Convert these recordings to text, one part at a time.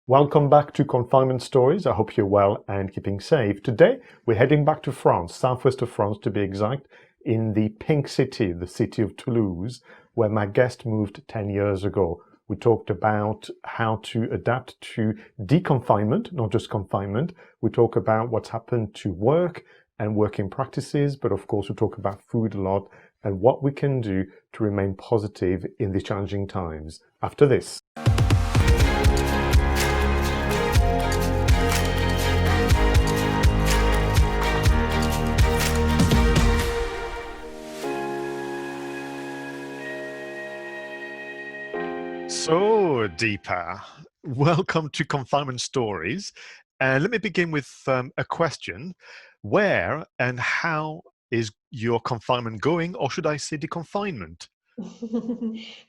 Welcome back to Confinement Stories. I hope you're well and keeping safe. Today, we're heading back to France, southwest of France to be exact, in the Pink City, the city of Toulouse, where my guest moved 10 years ago. We talked about how to adapt to deconfinement, not just confinement. We talk about what's happened to work and working practices, but of course, we talk about food a lot and what we can do to remain positive in these challenging times. After this. So, Deepa, welcome to Confinement Stories. And let me begin with a question. Where and how is your confinement going, or should I say deconfinement?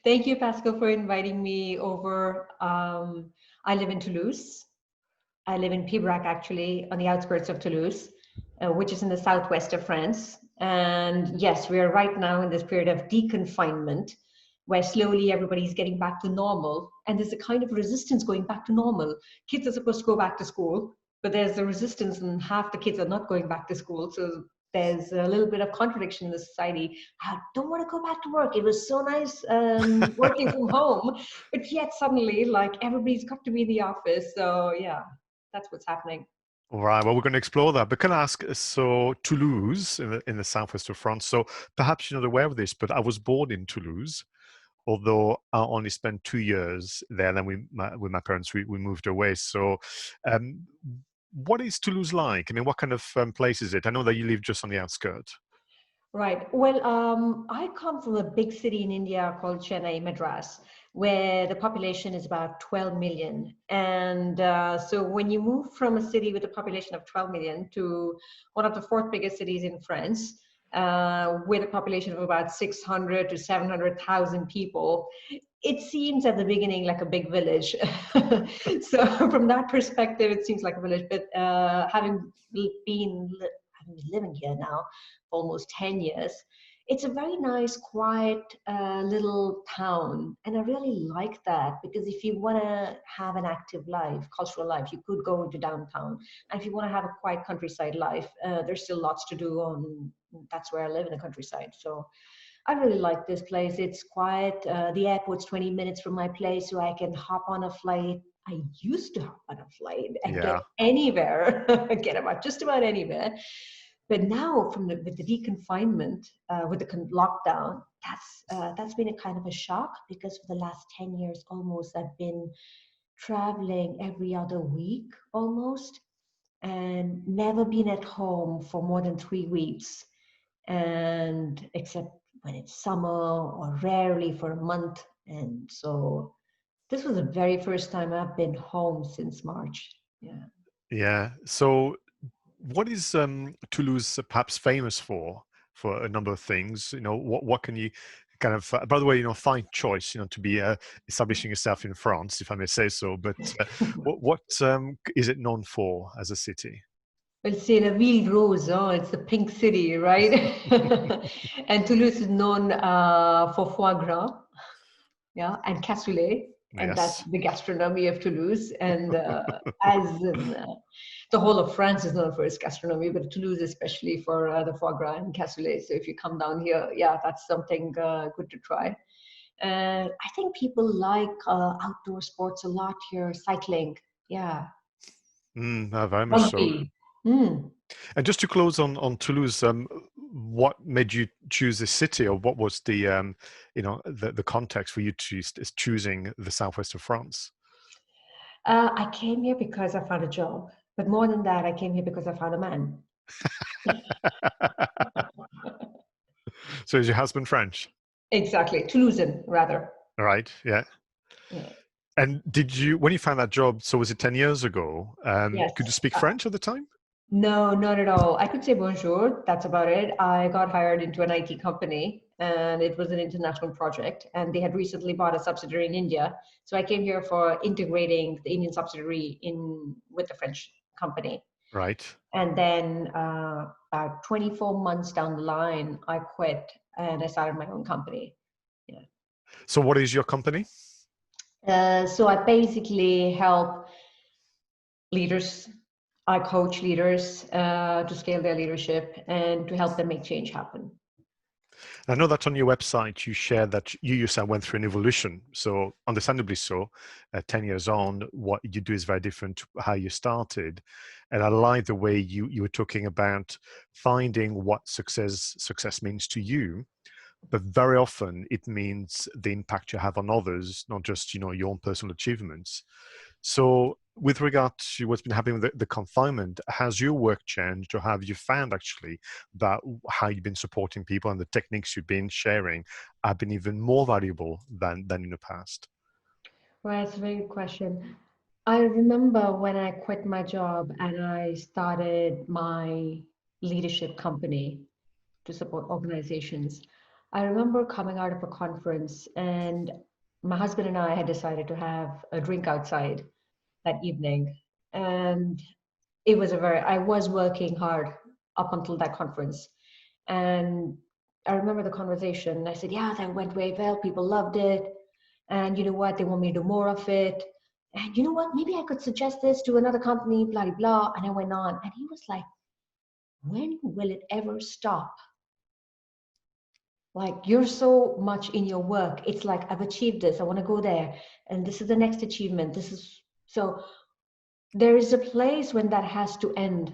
Thank you, Pascal, for inviting me over. I live in Toulouse. I live in Pibrac, actually, on the outskirts of Toulouse, which is in the southwest of France. And yes, we are right now in this period of deconfinement, where slowly everybody's getting back to normal. And there's a kind of resistance going back to normal. Kids are supposed to go back to school, but there's a resistance, and half the kids are not going back to school. So there's a little bit of contradiction in the society. I don't want to go back to work. It was so nice working from home, but yet suddenly, like, everybody's got to be in the office. So yeah, that's what's happening. All right, well, we're going to explore that. But can I ask, so Toulouse in the southwest of France, so perhaps you're not aware of this, but I was born in Toulouse, although I only spent 2 years there. Then with my parents, we moved away. So um, what is Toulouse like? I mean, what kind of place is it? I know that you live just on the outskirts. Right. Well, I come from a big city in India called Chennai, Madras, where the population is about 12 million. And so when you move from a city with a population of 12 million to one of the fourth biggest cities in France, with a population of about 600 to 700,000 people, it seems at the beginning like a big village. So from that perspective, it seems like a village. But having been living here now for almost 10 years, it's a very nice, quiet little town. And I really like that, because if you want to have an active life, cultural life, you could go into downtown. And if you want to have a quiet countryside life, there's still lots to do that's where I live, in the countryside. So I really like this place. It's quiet. The airport's 20 minutes from my place, so I can hop on a flight. I used to hop on a flight and get Yeah. anywhere, get about just about anywhere. But now, with the deconfinement, with the lockdown, that's been a kind of a shock, because for the last 10 years almost, I've been traveling every other week almost, and never been at home for more than 3 weeks, and except when it's summer, or rarely for a month. And so this was the very first time I've been home since March. Yeah. Yeah. So what is Toulouse perhaps famous for a number of things? You know, what can you kind of, by the way, fine choice, to be establishing yourself in France, if I may say so. But what is it known for as a city? Well, c'est la ville rose, oh, it's the pink city, right? And Toulouse is known for foie gras, yeah, and cassoulet, and that's Yes. the gastronomy of Toulouse. And as in, the whole of France is known for its gastronomy, but Toulouse especially for the foie gras and cassoulet. So if you come down here, yeah, that's something good to try. I think people like outdoor sports a lot here, cycling, yeah, Very much so. rugby. Mm. And just to close on Toulouse, what made you choose this city, or what was the context for you choosing the southwest of France? I came here because I found a job, but more than that, I came here because I found a man. So is your husband French? Exactly, Toulousan, rather. Right. Yeah. Yeah. And when you found that job, so was it 10 years ago? Yes. Could you speak French at the time? No, not at all. I could say bonjour. That's about it. I got hired into an IT company, and it was an international project. And they had recently bought a subsidiary in India. So I came here for integrating the Indian subsidiary in with the French company. Right. And then about 24 months down the line, I quit and I started my own company. Yeah. So what is your company? So I basically help leaders. I coach leaders to scale their leadership and to help them make change happen. I know that on your website you share that you yourself went through an evolution. So, understandably so, 10 years on, what you do is very different to how you started. And I like the way you were talking about finding what success means to you, but very often it means the impact you have on others, not just your own personal achievements. So with regard to what's been happening with the confinement, has your work changed, or have you found actually that how you've been supporting people and the techniques you've been sharing have been even more valuable than in the past? Well, that's a very good question. I remember when I quit my job and I started my leadership company to support organizations. I remember coming out of a conference, and my husband and I had decided to have a drink outside that evening. And it was I was working hard up until that conference. And I remember the conversation. I said, yeah, that went very well. People loved it. And you know what? They want me to do more of it. And you know what? Maybe I could suggest this to another company, blah, blah, blah. And I went on. And he was like, when will it ever stop? Like, you're so much in your work. It's like, I've achieved this. I want to go there. And this is the next achievement. This is so there is a place when that has to end.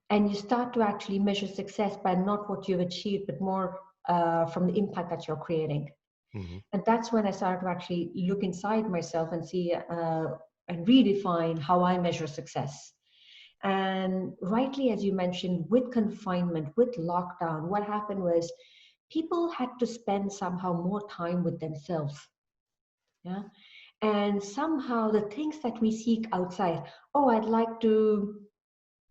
And you start to actually measure success by not what you've achieved, but more from the impact that you're creating. Mm-hmm. And that's when I started to actually look inside myself and see and redefine how I measure success. And rightly, as you mentioned, with confinement, with lockdown, what happened was people had to spend somehow more time with themselves. Yeah. And somehow the things that we seek outside, oh,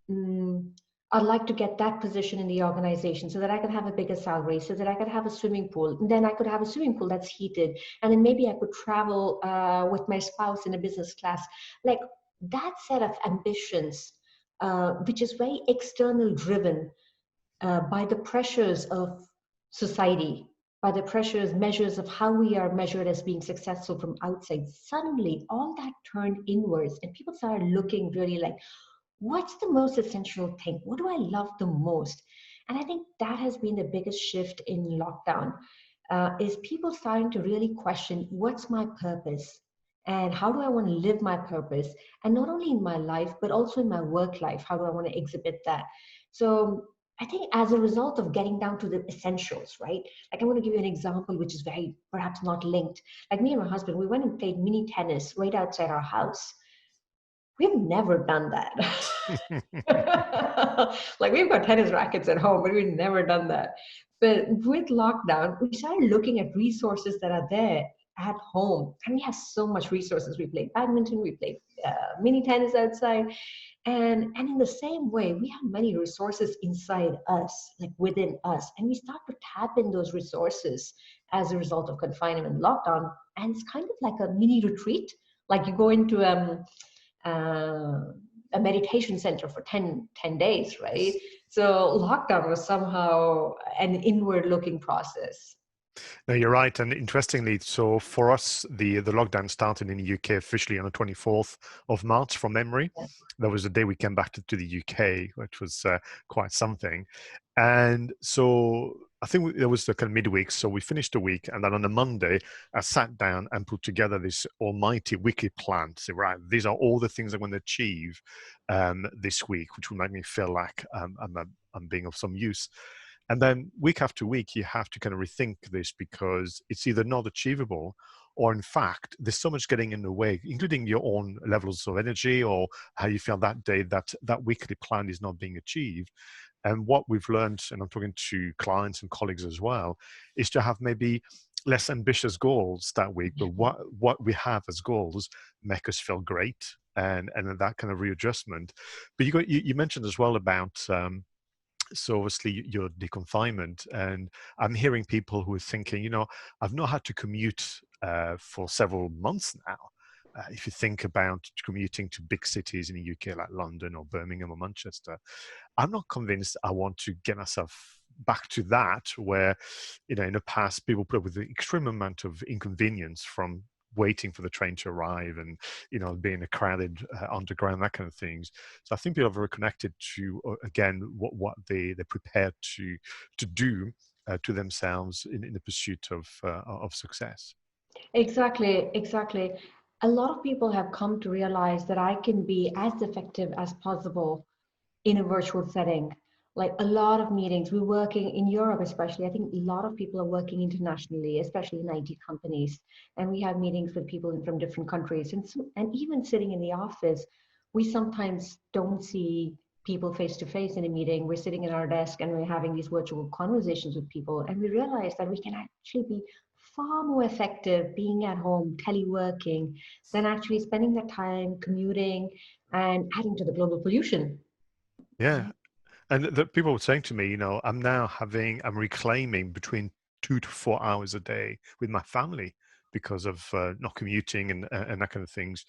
mm, I'd like to get that position in the organization so that I could have a bigger salary, so that I could have a swimming pool. And then I could have a swimming pool that's heated. And then maybe I could travel with my spouse in a business class. Like that set of ambitions, which is very external driven by the pressures of society, by the pressures, measures of how we are measured as being successful from outside. Suddenly, all that turned inwards, and people started looking really like, what's the most essential thing? What do I love the most? And I think that has been the biggest shift in lockdown, is people starting to really question, what's my purpose? And how do I want to live my purpose? And not only in my life, but also in my work life, how do I want to exhibit that? So I think as a result of getting down to the essentials, right? Like I want to give you an example, which is very perhaps not linked. Like me and my husband, we went and played mini tennis right outside our house. We've never done that. Like we've got tennis rackets at home, but we've never done that. But with lockdown, we started looking at resources that are there at home, and we have so much resources. We play badminton, we play mini tennis outside, and in the same way, we have many resources inside us, like within us, and we start to tap in those resources as a result of confinement and lockdown. And it's kind of like a mini retreat. Like you go into uh, a meditation center for 10 days, right? So lockdown was somehow an inward looking process. No, you're right. And interestingly, so for us, the lockdown started in the UK officially on the 24th of March from memory. Yeah. That was the day we came back to the UK, which was quite something. And so I think it was the kind of midweek. So we finished the week. And then on the Monday, I sat down and put together this almighty weekly plan to say, right, these are all the things I'm going to achieve this week, which will make me feel like I'm being of some use. And then week after week, you have to kind of rethink this because it's either not achievable or in fact, there's so much getting in the way, including your own levels of energy or how you feel that day that that weekly plan is not being achieved. And what we've learned, and I'm talking to clients and colleagues as well, is to have maybe less ambitious goals that week, but what we have as goals make us feel great and that kind of readjustment. But you mentioned as well about so obviously your deconfinement, and I'm hearing people who are thinking, I've not had to commute for several months now. If you think about commuting to big cities in the UK like London or Birmingham or Manchester, I'm not convinced I want to get myself back to that where, in the past, people put up with an extreme amount of inconvenience from waiting for the train to arrive, and being a crowded underground, that kind of things. So I think people are very connected to again what they're prepared to do to themselves in the pursuit of success. Exactly, exactly. A lot of people have come to realize that I can be as effective as possible in a virtual setting. Like a lot of meetings, we're working in Europe, especially. I think a lot of people are working internationally, especially in IT companies. And we have meetings with people from different countries. And even sitting in the office, we sometimes don't see people face to face in a meeting. We're sitting at our desk and we're having these virtual conversations with people. And we realize that we can actually be far more effective being at home, teleworking, than actually spending the time commuting and adding to the global pollution. Yeah. And the people were saying to me, I'm reclaiming between 2 to 4 hours a day with my family because of not commuting and that kind of things.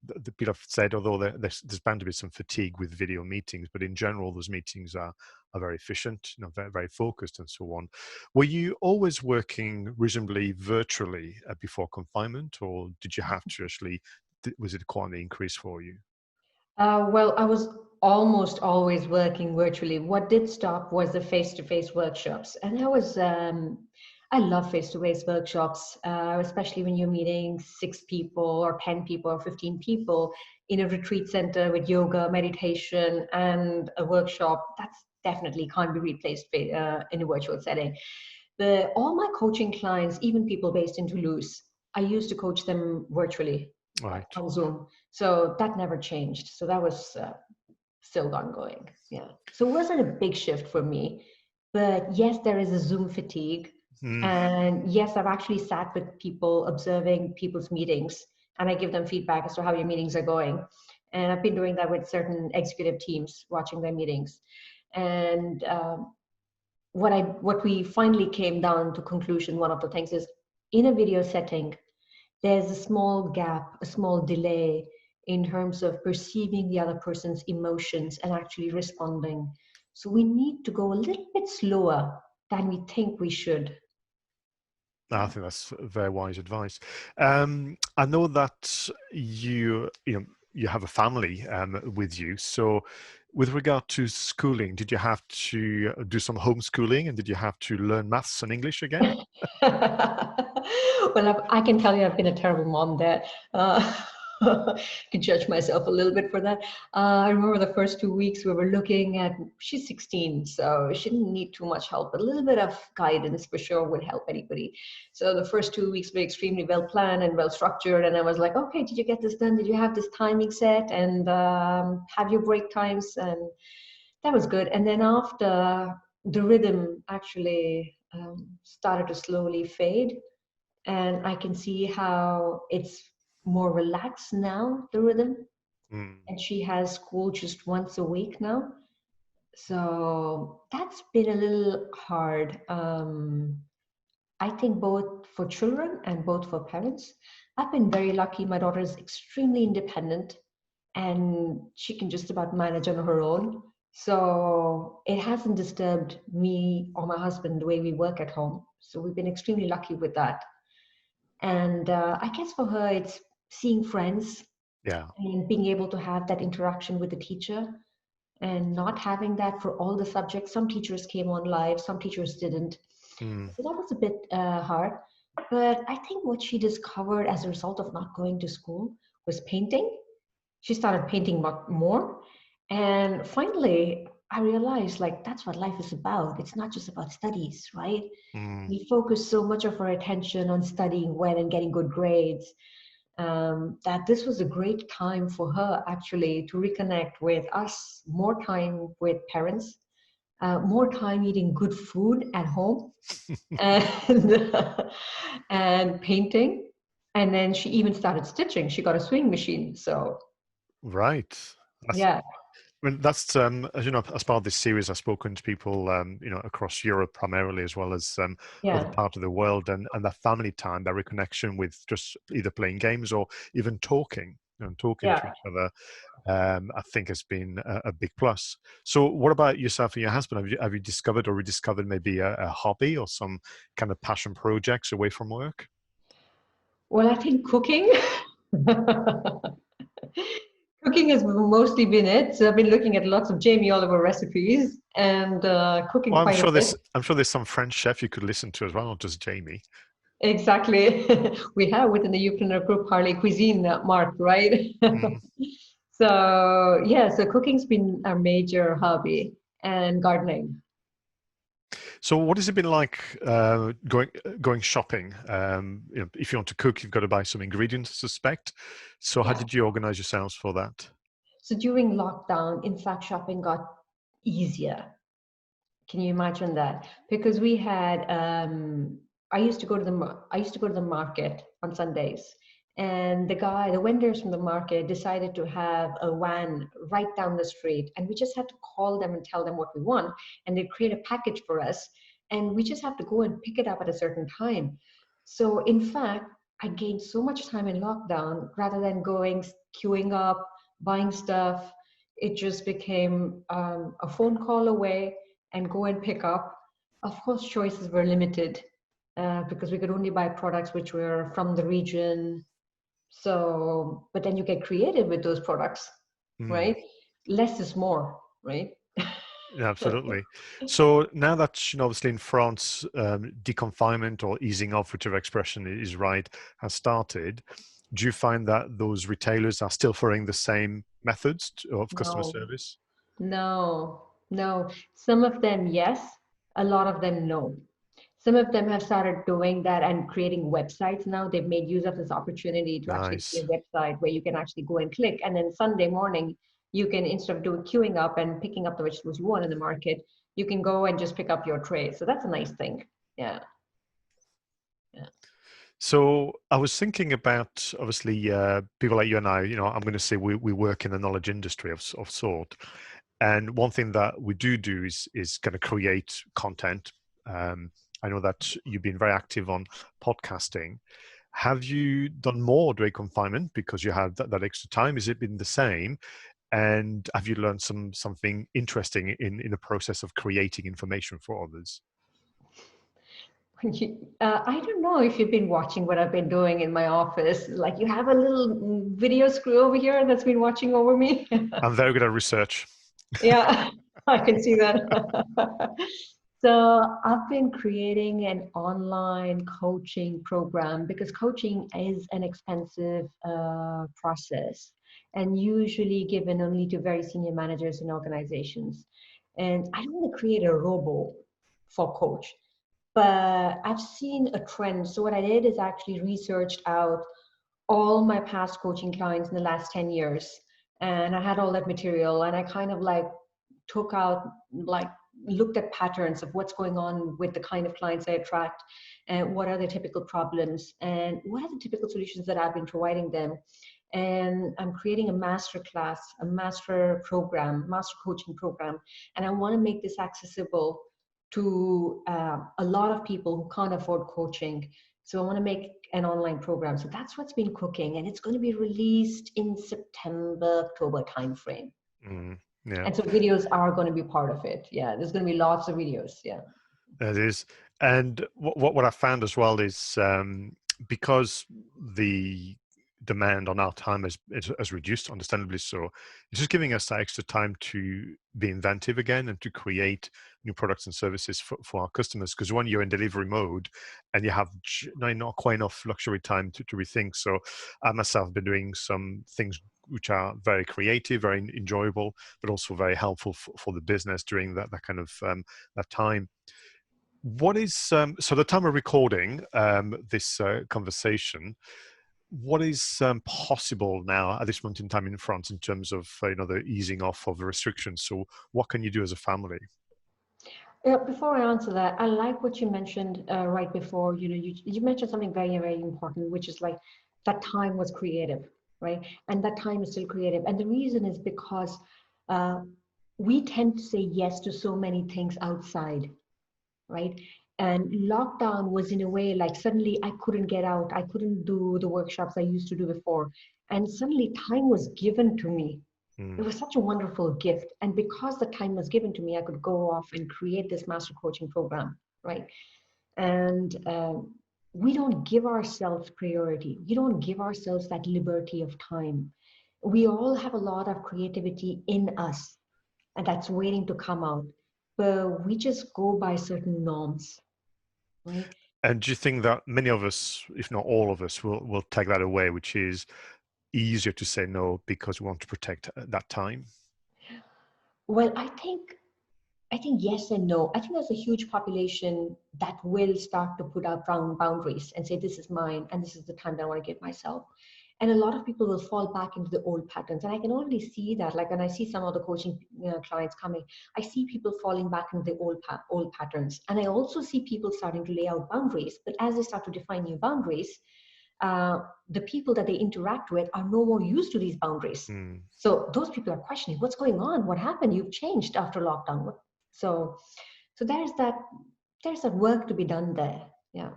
The people have said, although there's bound to be some fatigue with video meetings, but in general, those meetings are very efficient, very, very focused and so on. Were you always working reasonably virtually before confinement, or did you have to actually, was it quite an increase for you? Well, I was almost always working virtually. What did stop was the face-to-face workshops, and I love face-to-face workshops, especially when you're meeting 6 people or 10 people or 15 people in a retreat center with yoga, meditation, and a workshop. That's definitely can't be replaced in a virtual setting. All my coaching clients, even people based in Toulouse, I used to coach them virtually Right. on Zoom. So that never changed. So that was still ongoing. Yeah. So it wasn't a big shift for me. But yes, there is a Zoom fatigue. Mm. And yes, I've actually sat with people observing people's meetings and I give them feedback as to how your meetings are going. And I've been doing that with certain executive teams, watching their meetings. And what we finally came down to conclusion, one of the things is in a video setting, there's a small gap, a small delay in terms of perceiving the other person's emotions and actually responding. So we need to go a little bit slower than we think we should. I think that's very wise advice. I know that you have a family with you. So, with regard to schooling, did you have to do some homeschooling, and did you have to learn maths and English again? Well, I can tell you I've been a terrible mom there. Can judge myself a little bit for that. I remember the first 2 weeks we were looking at, she's 16, so she didn't need too much help, but a little bit of guidance for sure would help anybody. So the first 2 weeks were extremely well planned and well structured. And I was like, okay, did you get this done? Did you have this timing set? And have your break times? And that was good. And then after, the rhythm actually started to slowly fade, and I can see how it's more relaxed now, the rhythm. Mm. And she has school just once a week now, so that's been a little hard. I think both for children and both for parents. I've been very lucky. My daughter is extremely independent and she can just about manage on her own. So it hasn't disturbed me or my husband the way we work at home. So we've been extremely lucky with that. And I guess for her, it's seeing friends Yeah. and being able to have that interaction with the teacher and not having that for all the subjects. Some teachers came on live, some teachers didn't. Mm. So that was a bit hard. But I think what she discovered as a result of not going to school was painting. She started painting more. And finally, I realized like that's what life is about. It's not just about studies, right? Mm. We focus so much of our attention on studying well and getting good grades, that this was a great time for her actually to reconnect with us, more time with parents, more time eating good food at home, and and painting. And then she even started stitching. She got a sewing machine. So Right. That's, yeah, I mean, that's as you know, as part of this series, I've spoken to people, across Europe primarily, as well as other yeah, parts of the world, and that family time, that reconnection with just either playing games or even talking, talking to yeah. each other, I think has been a big plus. So, what about yourself and your husband? Have you discovered or rediscovered maybe a hobby or some kind of passion projects away from work? Well, I think cooking. Cooking has mostly been it. So I've been looking at lots of Jamie Oliver recipes and cooking Well, quite a bit. I'm sure there's some French chef you could listen to as well, not just Jamie. Exactly. We have within the Youpreneur group Harley Cuisine marked, right? Mm. So yeah, so cooking's been our major hobby and gardening. So, what has it been like going shopping? If you want to cook, you've got to buy some ingredients, I suspect. So, how Yeah. did you organize yourselves for that? So during lockdown, in fact, shopping got easier. Can you imagine that? Because we had, I used to go to the market on Sundays, and the vendors from the market decided to have a van right down the street, and we just had to call them and tell them what we want, and they'd create a package for us, and we just have to go and pick it up at a certain time. So in fact, I gained so much time in lockdown rather than going queuing up, buying stuff. It just became a phone call away and go and pick up. Of course, choices were limited because we could only buy products which were from the region. So, but then you get creative with those products, Mm. right? Less is more, right? Yeah, absolutely. So now that obviously in France, deconfinement or easing off, whichever expression is right, has started, do you find that those retailers are still following the same methods of customer No, service? no. Some of them, yes. A lot of them, no. Some of them have started doing that and creating websites now. They've made use of this opportunity to actually Nice. create a website where you can actually go and click. And then Sunday morning, you can, instead of doing queuing up and picking up the vegetables you want in the market, you can go and just pick up your tray. So that's a nice thing. Yeah. Yeah. So I was thinking about obviously people like you and I. I'm going to say we work in the knowledge industry of sort, and one thing that we do is kind of create content. I know that you've been very active on podcasting. Have you done more during confinement because you had that extra time? Has it been the same? And have you learned something interesting in the process of creating information for others? I don't know if you've been watching what I've been doing in my office. Like you have a little video screw over here that's been watching over me. I'm very good at research. Yeah, I can see that. So I've been creating an online coaching program because coaching is an expensive process and usually given only to very senior managers in organizations. And I don't want to create a robo for coach, but I've seen a trend. So what I did is actually researched out all my past coaching clients in the last 10 years. And I had all that material and I kind of like took out, like, looked at patterns of what's going on with the kind of clients I attract and what are the typical problems and what are the typical solutions that I've been providing them. And I'm creating a master class, a master program, master coaching program. And I want to make this accessible to a lot of people who can't afford coaching. So I want to make an online program. So that's what's been cooking, and it's going to be released in September, October timeframe. Mm, yeah. And so videos are going to be part of it. Yeah, there's going to be lots of videos. Yeah. That is, and what I found as well is because the demand on our time has reduced, understandably so. It's just giving us that extra time to be inventive again and to create new products and services for our customers. Because when you're in delivery mode and you have not quite enough luxury time to rethink, so I myself have been doing some things which are very creative, very enjoyable, but also very helpful for the business during that kind of that time. What is so the time of recording this conversation? What is possible now at this moment in time in France in terms of the easing off of the restrictions? So, what can you do as a family? Before I answer that, I like what you mentioned right before. You mentioned something very, very important, which is like that time was creative, right? And that time is still creative. And the reason is because uh, we tend to say yes to so many things outside, right? And lockdown was in a way like suddenly I couldn't get out, I couldn't do the workshops I used to do before. And suddenly time was given to me. It Mm, was such a wonderful gift. And because the time was given to me, I could go off and create this master coaching program, right? And we don't give ourselves priority. We don't give ourselves that liberty of time. We all have a lot of creativity in us, and that's waiting to come out. But we just go by certain norms, right? And do you think that many of us, if not all of us, will take that away, which is easier to say no because we want to protect that time? Well, I think yes and no. I think there's a huge population that will start to put out boundaries and say, this is mine and this is the time that I want to give myself. And a lot of people will fall back into the old patterns. And I can already see that. Like when I see some of the coaching clients coming, I see people falling back into the old patterns. And I also see people starting to lay out boundaries. But as they start to define new boundaries, the people that they interact with are no more used to these boundaries. Mm. So those people are questioning, what's going on? What happened? You've changed after lockdown. So there's that work to be done there. Yeah.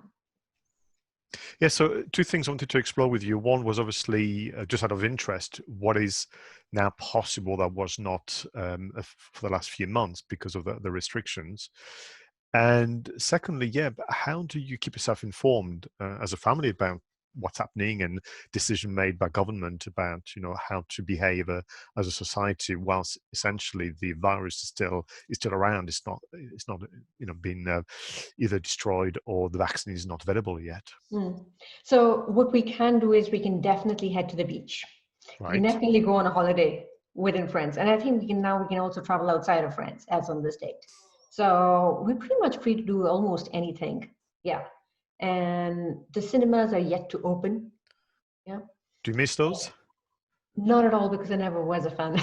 Yeah, so two things I wanted to explore with you. One was obviously just out of interest, what is now possible that was not for the last few months because of the restrictions. And secondly, yeah, but how do you keep yourself informed as a family about what's happening and decision made by government about, how to behave as a society whilst essentially the virus is still around. It's not been either destroyed or the vaccine is not available yet. So what we can do is we can definitely head to the beach. We can Right. definitely go on a holiday within France. And I think we can also travel outside of France as on this date. So we're pretty much free to do almost anything. Yeah. And the cinemas are yet to open. Yeah. Do you miss those? Not at all, because I never was a fan.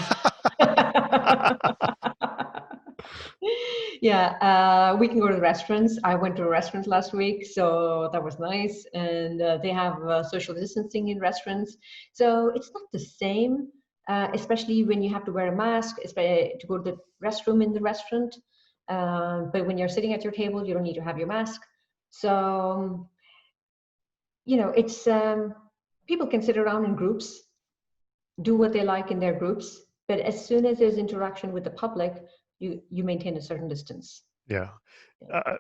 Yeah, we can go to the restaurants. I went to a restaurant last week, so that was nice. And they have social distancing in restaurants. So it's not the same, especially when you have to wear a mask to go to the restroom in the restaurant. But when you're sitting at your table, you don't need to have your mask. So, it's people can sit around in groups, do what they like in their groups, but as soon as there's interaction with the public, you maintain a certain distance. Yeah.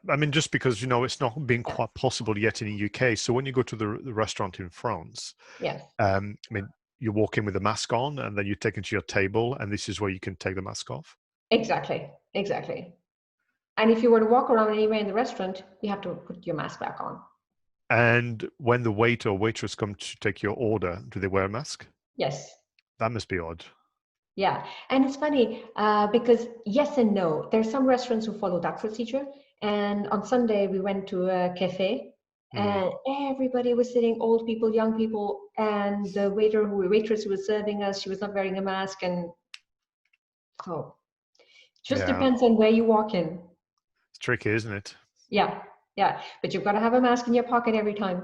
I mean, just because, it's not been quite possible yet in the UK. So when you go to the restaurant in France, Yes. I mean, you walk in with a mask on and then you take it to your table and this is where you can take the mask off. Exactly. And if you were to walk around anywhere in the restaurant, you have to put your mask back on. And when the waiter or waitress come to take your order, do they wear a mask? Yes. That must be odd. Yeah. And it's funny because yes and no. There's some restaurants who follow that procedure. And on Sunday, we went to a cafe and everybody was sitting, old people, young people, and the waitress who was serving us, she was not wearing a mask. And so just Yeah. depends on where you walk in. It's tricky, isn't it? Yeah. But you've got to have a mask in your pocket every time.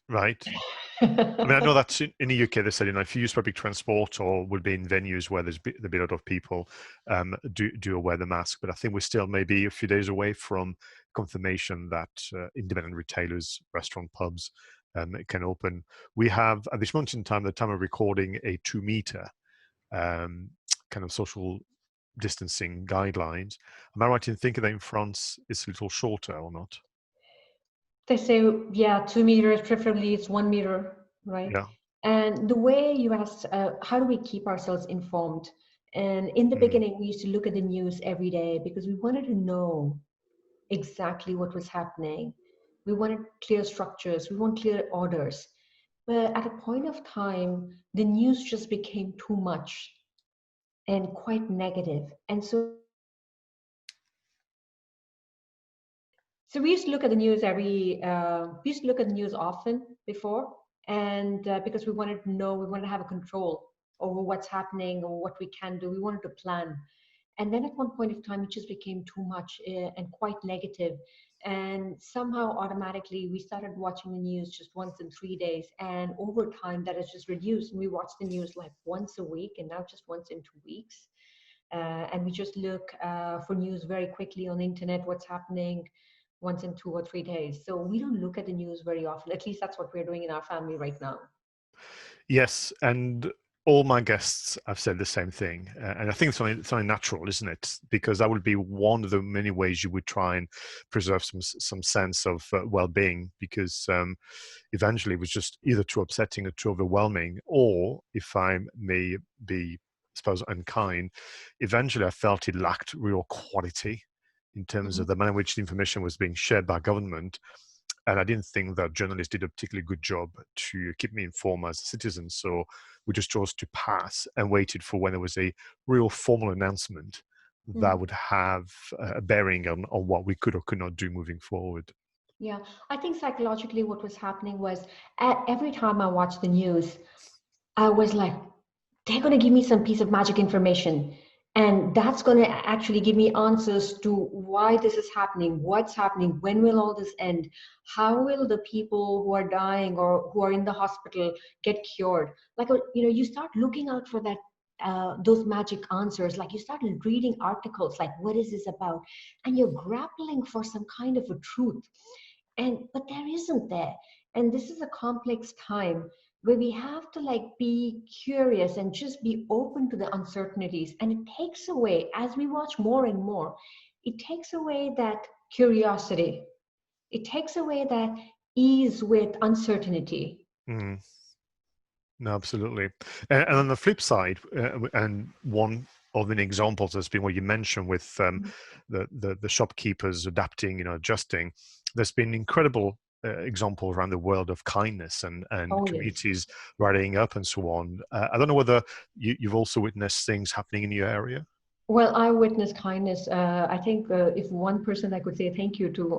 Right. I mean, I know that in the UK, they said, if you use public transport or would be in venues where there's a lot of people, do wear the mask. But I think we're still maybe a few days away from confirmation that independent retailers, restaurant, pubs can open. We have, at this moment in time, the time of recording, a 2-meter kind of social distancing guidelines. Am I right in thinking that in France it's a little shorter or not? They say, 2 meters, preferably it's 1 meter, right? Yeah. And the way you asked, how do we keep ourselves informed? And in the beginning, we used to look at the news every day because we wanted to know exactly what was happening. We wanted clear structures, we want clear orders. But at a point of time, the news just became too much and quite negative. And so we used to look at the news we used to look at the news often before, and because we wanted to have a control over what's happening or what we can do. We wanted to plan. And then at one point of time, it just became too much and quite negative. And somehow automatically we started watching the news just once in 3 days. And over time that has just reduced. And we watch the news like once a week and now just once in 2 weeks. And we just look for news very quickly on the internet, what's happening once in 2 or 3 days. So we don't look at the news very often. At least that's what we're doing in our family right now. Yes, and All my guests have said the same thing, and I think it's only natural, isn't it? Because that would be one of the many ways you would try and preserve some sense of well-being. Because eventually, it was just either too upsetting or too overwhelming, or if I may be, I suppose, unkind, eventually I felt it lacked real quality in terms Mhm. of the manner in which the information was being shared by government. And I didn't think that journalists did a particularly good job to keep me informed as a citizen. So we just chose to pass and waited for when there was a real formal announcement that Mm. would have a bearing on what we could or could not do moving forward. Yeah, I think psychologically what was happening was every time I watched the news, I was like, they're going to give me some piece of magic information. And that's going to actually give me answers to why this is happening, what's happening, when will all this end, how will the people who are dying or who are in the hospital get cured. Like, you start looking out for that, those magic answers. Like, you start reading articles like, what is this about? And you're grappling for some kind of a truth. But there isn't there. And this is a complex time where we have to like be curious and just be open to the uncertainties. And it takes away, as we watch more and more, it takes away that curiosity. It takes away that ease with uncertainty. Mm. No, absolutely. And on the flip side, and one of the examples has been what you mentioned with the shopkeepers adapting, adjusting. There's been incredible examples around the world of kindness and Oh, yes. communities rallying up and so on. I don't know whether you've also witnessed things happening in your area. Well, I witness kindness. I think if one person I could say thank you to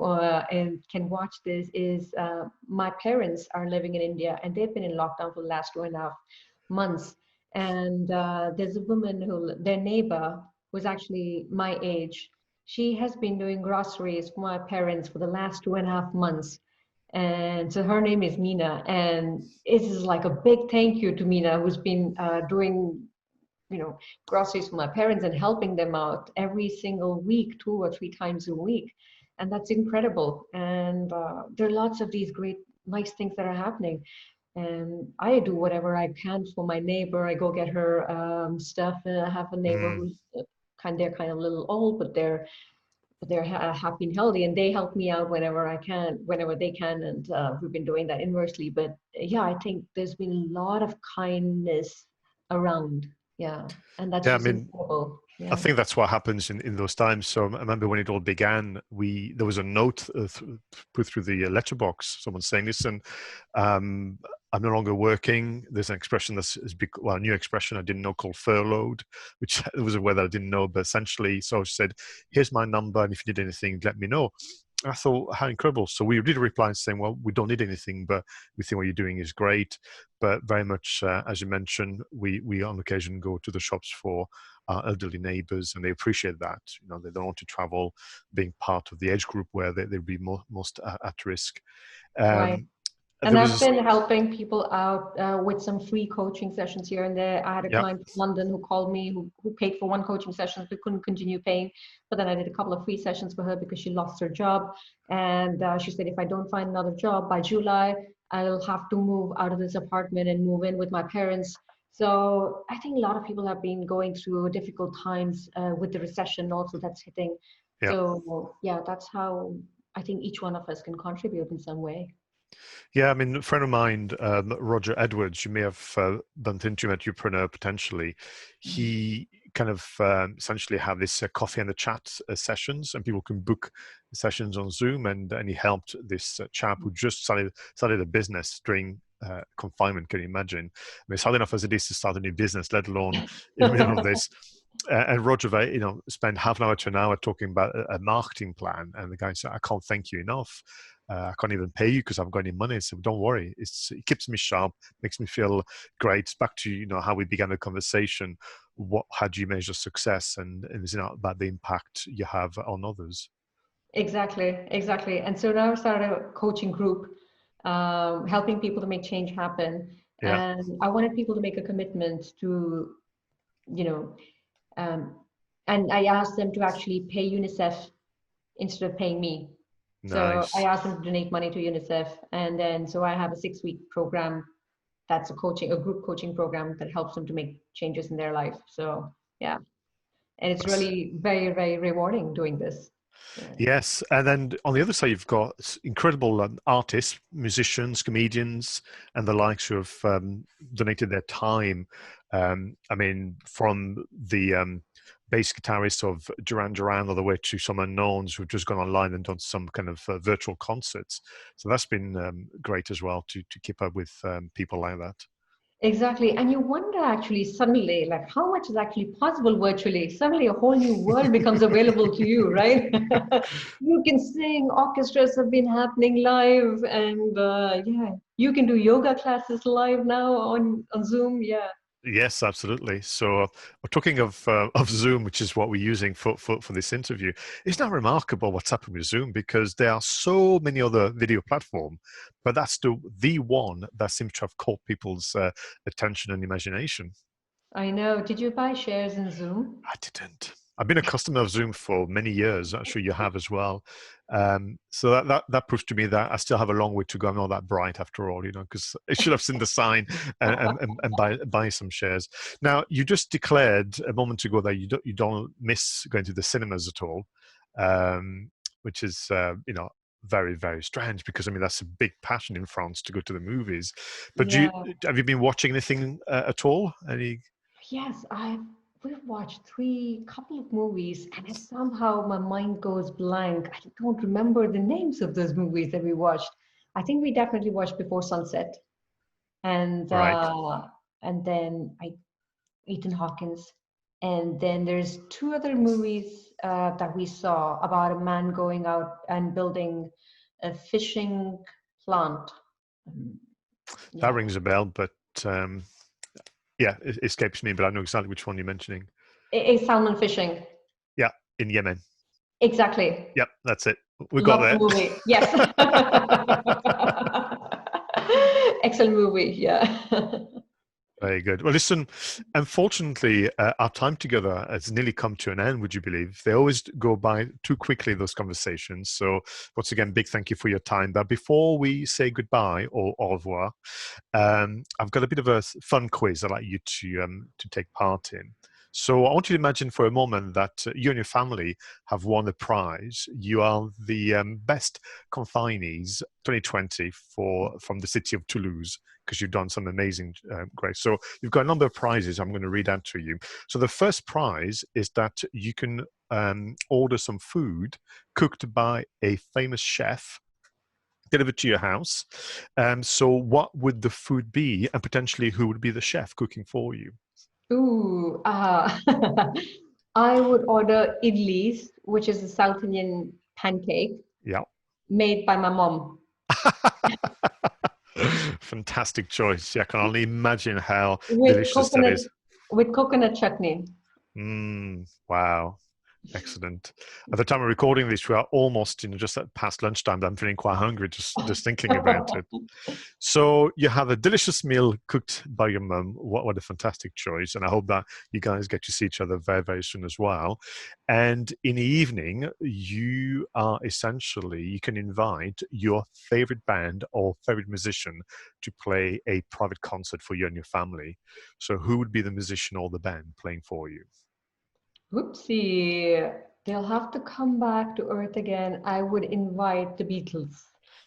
and can watch this is my parents are living in India and they've been in lockdown for the last 2.5 months. And there's a woman who, their neighbor, who's actually my age. She has been doing groceries for my parents for the last 2.5 months. And so her name is Mina. And it is like a big thank you to Mina, who's been doing groceries for my parents and helping them out every single week, 2 or 3 times a week. And that's incredible. And there are lots of these great nice things that are happening. And I do whatever I can for my neighbor. I go get her stuff. And I have a neighbor Mm. who's they're kind of a little old, but they're happy and healthy, and they help me out whenever I can, whenever they can, and we've been doing that inversely. But yeah, I think there's been a lot of kindness around, yeah, and that's Yeah, I just mean, incredible. I Yeah. think that's what happens in those times. So I remember when it all began, there was a note put through the letterbox. Someone saying, "Listen, um, I'm no longer working." There's an expression a new expression I didn't know called furloughed, which was a word that I didn't know. But essentially, so she said, "Here's my number, and if you need anything, let me know." I thought, how incredible. So we did reply saying, well, we don't need anything, but we think what you're doing is great. But very much, as you mentioned, we on occasion go to the shops for our elderly neighbors, and they appreciate that. They don't want to travel, being part of the age group where they'd be most at risk. Right. Um, And there I've was, been helping people out with some free coaching sessions here and there. I had a yeah, client from London who called me, who paid for one coaching session but couldn't continue paying. But then I did a couple of free sessions for her because she lost her job. And she said, if I don't find another job by July, I'll have to move out of this apartment and move in with my parents. So I think a lot of people have been going through difficult times with the recession also that's hitting. yeah. So yeah, that's how I think each one of us can contribute in some way. Yeah, I mean, a friend of mine, Roger Edwards, you may have bumped into him at Upreneur potentially. Mhm. He kind of essentially have this coffee and the chat sessions, and people can book sessions on Zoom. And he helped this chap who just started a business during confinement. Can you imagine? I mean, it's hard enough as it is to start a new business, let alone in the middle of this. And Roger, spent half an hour to an hour talking about a marketing plan, and the guy said, "I can't thank you enough. I can't even pay you because I haven't got any money." So don't worry. It keeps me sharp, makes me feel great. It's back to how we began the conversation. How do you measure success, and it's about the impact you have on others. Exactly, exactly. And so now I started a coaching group, helping people to make change happen. Yeah, And I wanted people to make a commitment to, you know, um, and I asked them to actually pay UNICEF instead of paying me. So I nice. asked them to donate money to UNICEF. And then so I have a 6-week program that's a group coaching program that helps them to make changes in their life. So yeah, and it's That's, really very, very rewarding doing this. Yeah. yes, and then on the other side, you've got incredible artists, musicians, comedians, and the likes who have donated their time. I mean, from the bass guitarist of Duran Duran all the way to some unknowns who've just gone online and done some kind of virtual concerts. So that's been great as well to keep up with people like that. Exactly. And you wonder actually suddenly, like how much is actually possible virtually? Suddenly a whole new world becomes available to you, right? You can sing, orchestras have been happening live, and yeah, you can do yoga classes live now on Zoom. Yeah. Yes, absolutely. So, talking of Zoom, which is what we're using for this interview, it's not remarkable what's happened with Zoom because there are so many other video platforms, but that's the one that seems to have caught people's attention and imagination. I know. Did you buy shares in Zoom? I didn't. I've been a customer of Zoom for many years. I'm sure you have as well. So that proves to me that I still have a long way to go. I'm not that bright after all, because I should have seen the sign and buy some shares. Now, you just declared a moment ago that you don't miss going to the cinemas at all, which is very, very strange because I mean that's a big passion in France to go to the movies. But Yeah. have you been watching anything at all? Any? Yes, we've watched three couple of movies, and it somehow my mind goes blank. I don't remember the names of those movies that we watched. I think we definitely watched Before Sunset, and Right. uh, and then Ethan Hawkins, and then there's two other movies that we saw about a man going out and building a fishing plant. Um, That yeah, rings a bell, but um, yeah, it escapes me. But I know exactly which one you're mentioning. salmon fishing. Yeah, in Yemen. Exactly. Yep, that's it. We got Love the there. movie. Yes. Excellent movie. Yeah. Very good. Well, listen, unfortunately, our time together has nearly come to an end, would you believe? They always go by too quickly, those conversations. So, once again, big thank you for your time. But before we say goodbye or au revoir, I've got a bit of a fun quiz I'd like you to take part in. So I want you to imagine for a moment that you and your family have won a prize. You are the best confinees 2020 from the city of Toulouse because you've done some amazing great. So you've got a number of prizes I'm going to read out to you. So the first prize is that you can order some food cooked by a famous chef delivered to your house. So what would the food be, and potentially who would be the chef cooking for you? Ooh. I would order idlis, which is a South Indian pancake Yeah. made by my mom Fantastic choice. Yeah, I can only imagine how with delicious that coconut is. with coconut chutney. Wow. Excellent. At the time of recording this, we are almost, just at past lunchtime. I'm feeling quite hungry just thinking about it. So you have a delicious meal cooked by your mum. What a fantastic choice. And I hope that you guys get to see each other very, very soon as well. And in the evening, you can invite your favorite band or favorite musician to play a private concert for you and your family. So who would be the musician or the band playing for you? Oopsie. They'll have to come back to Earth again. I would invite the Beatles.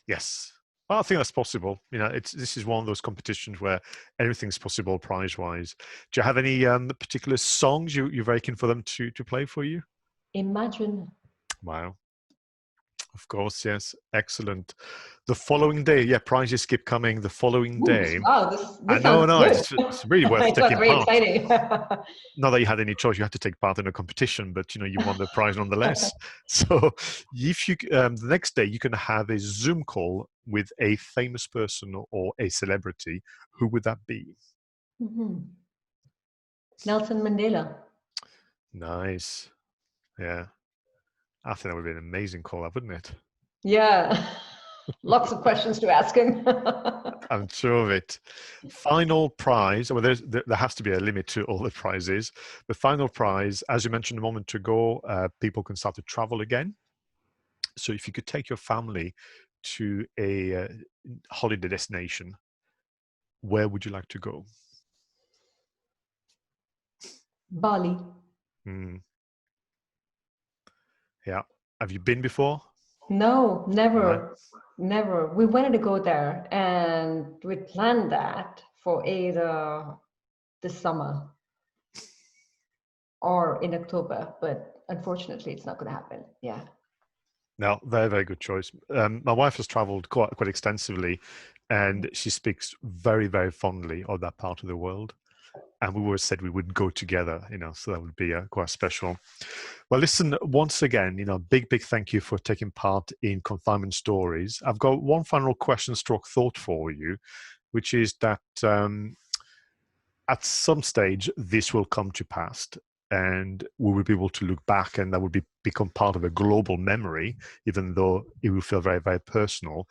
Yes. Well, I think that's possible. This is one of those competitions where everything's possible prize-wise. Do you have any particular songs you're very keen for them to play for you? Imagine. Wow. Of course, yes. Excellent. The following day, yeah, prizes keep coming. The following Ooh, day, wow, I this know, sounds no, good. it's really worth It sounds taking very part. exciting. Not that you had any choice; you had to take part in a competition, but you won the prize nonetheless. So, if you the next day you can have a Zoom call with a famous person or a celebrity, who would that be? Mhm. Nelson Mandela. Nice, yeah. I think that would be an amazing call, wouldn't it? Yeah, lots of questions to ask him. I'm sure of it. Final prize. Well, there has to be a limit to all the prizes. The final prize, as you mentioned a moment ago, people can start to travel again. So if you could take your family to a holiday destination, where would you like to go? Bali. Mm. Yeah. Have you been before? No, No. never. We wanted to go there and we planned that for either this summer or in October, but unfortunately it's not going to happen. Yeah. No, very, very good choice. My wife has traveled quite extensively, and she speaks very, very fondly of that part of the world. And we always said we would go together, so that would be quite special. Well, listen, once again, big, big thank you for taking part in Confinement Stories. I've got one final question stroke thought for you, which is that at some stage, this will come to pass. And we will be able to look back, and that would become part of a global memory, even though it will feel very, very personal.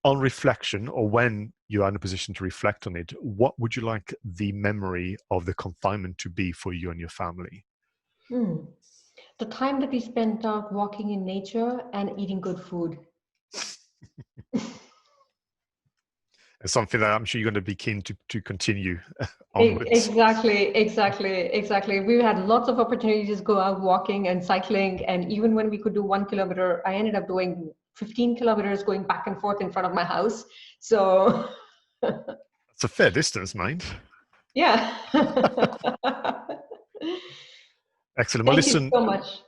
On reflection, or when you are in a position to reflect on it, what would you like the memory of the confinement to be for you and your family? The time that we spent out walking in nature and eating good food. It's something that I'm sure you're going to be keen to continue onwards. Exactly. We had lots of opportunities to go out walking and cycling, and even when we could do 1 kilometer, I ended up doing 15 kilometers going back and forth in front of my house. So It's a fair distance, mind. yeah. Excellent. Well, listen,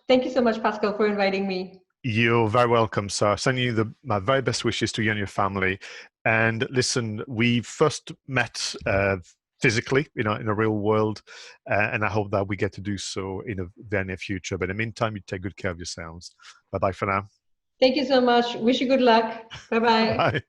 Thank you so much, Pascal, for inviting me. you're very welcome, sir. Sending you my very best wishes to you and your family. And listen, we first met physically, in a real world, and I hope that we get to do so in a very near future. But in the meantime, you take good care of yourselves. Bye bye for now. Thank you so much. Wish you good luck. Bye bye. Bye.